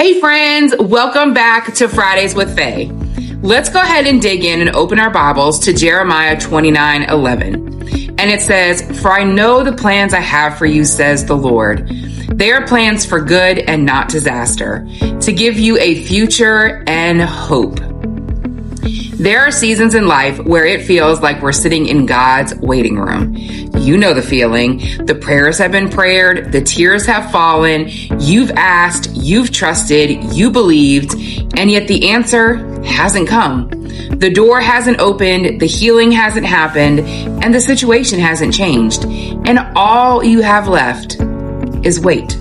Hey friends, welcome back to Fridays with Faye. Let's go ahead and dig in and open our Bibles to Jeremiah 29:11. And it says, "For I know the plans I have for you, says the Lord. They are plans for good and not disaster, to give you a future and hope." There are seasons in life where it feels like we're sitting in God's waiting room. You know the feeling. The prayers have been prayed, the tears have fallen, you've asked, you've trusted, you believed, and yet the answer hasn't come. The door hasn't opened, the healing hasn't happened, and the situation hasn't changed. And all you have left is wait.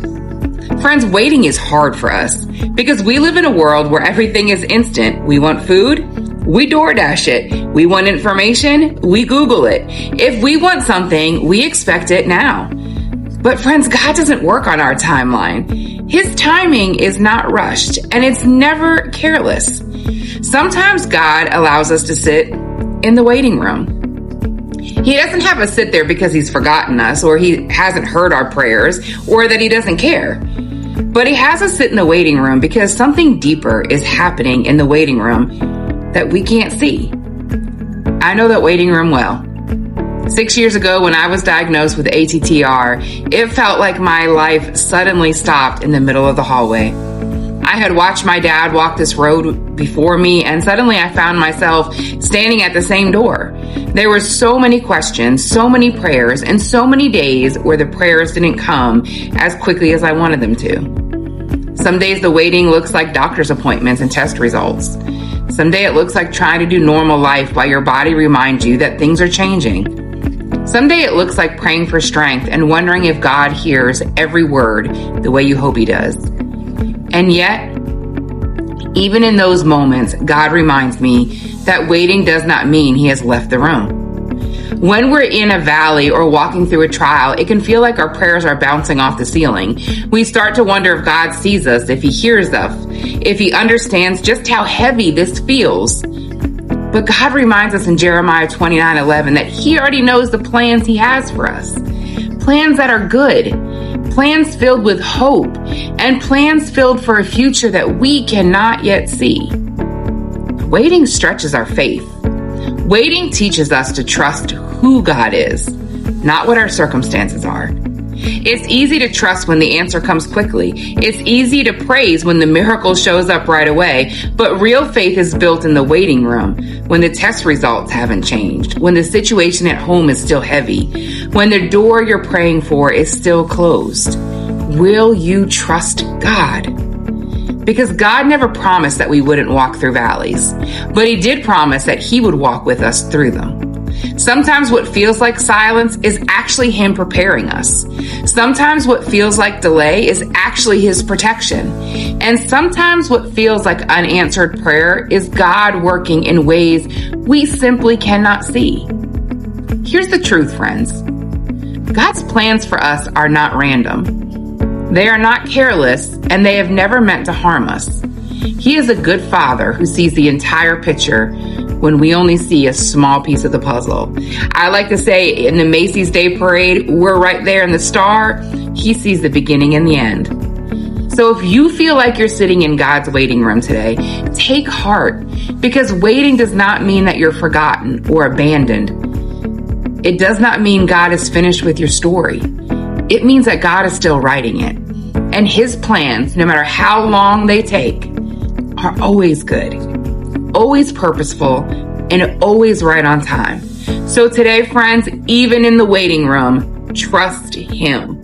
Friends, waiting is hard for us because we live in a world where everything is instant. We want food, we DoorDash it. We want information, we Google it. If we want something, we expect it now. But friends, God doesn't work on our timeline. His timing is not rushed, and it's never careless. Sometimes God allows us to sit in the waiting room. He doesn't have us sit there because he's forgotten us, or he hasn't heard our prayers, or that he doesn't care. But he has us sit in the waiting room because something deeper is happening in the waiting room that we can't see. I know that waiting room well. 6 years ago, when I was diagnosed with ATTR, it felt like my life suddenly stopped in the middle of the hallway. I had watched my dad walk this road before me, and suddenly I found myself standing at the same door. There were so many questions, so many prayers, and so many days where the prayers didn't come as quickly as I wanted them to. Some days the waiting looks like doctor's appointments and test results. Someday it looks like trying to do normal life while your body reminds you that things are changing. Someday it looks like praying for strength and wondering if God hears every word the way you hope he does. And yet, even in those moments, God reminds me that waiting does not mean he has left the room. When we're in a valley or walking through a trial, it can feel like our prayers are bouncing off the ceiling. We start to wonder if God sees us, if he hears us, if he understands just how heavy this feels. But God reminds us in Jeremiah 29:11 that he already knows the plans he has for us. Plans that are good, plans filled with hope, and plans filled for a future that we cannot yet see. Waiting stretches our faith. Waiting teaches us to trust who God is, not what our circumstances are. It's easy to trust when the answer comes quickly. It's easy to praise when the miracle shows up right away. But real faith is built in the waiting room, when the test results haven't changed, when the situation at home is still heavy, when the door you're praying for is still closed. Will you trust God? Because God never promised that we wouldn't walk through valleys, but he did promise that he would walk with us through them. Sometimes what feels like silence is actually him preparing us. Sometimes what feels like delay is actually his protection. And sometimes what feels like unanswered prayer is God working in ways we simply cannot see. Here's the truth, friends. God's plans for us are not random. They are not careless, and they have never meant to harm us. He is a good father who sees the entire picture when we only see a small piece of the puzzle. I like to say in the Macy's Day Parade, we're right there in the star. He sees the beginning and the end. So if you feel like you're sitting in God's waiting room today, take heart, because waiting does not mean that you're forgotten or abandoned. It does not mean God is finished with your story. It means that God is still writing it. And his plans, no matter how long they take, are always good, always purposeful, and always right on time. So today, friends, even in the waiting room, trust him.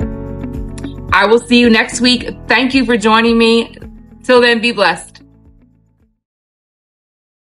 I will see you next week. Thank you for joining me. Till then, be blessed.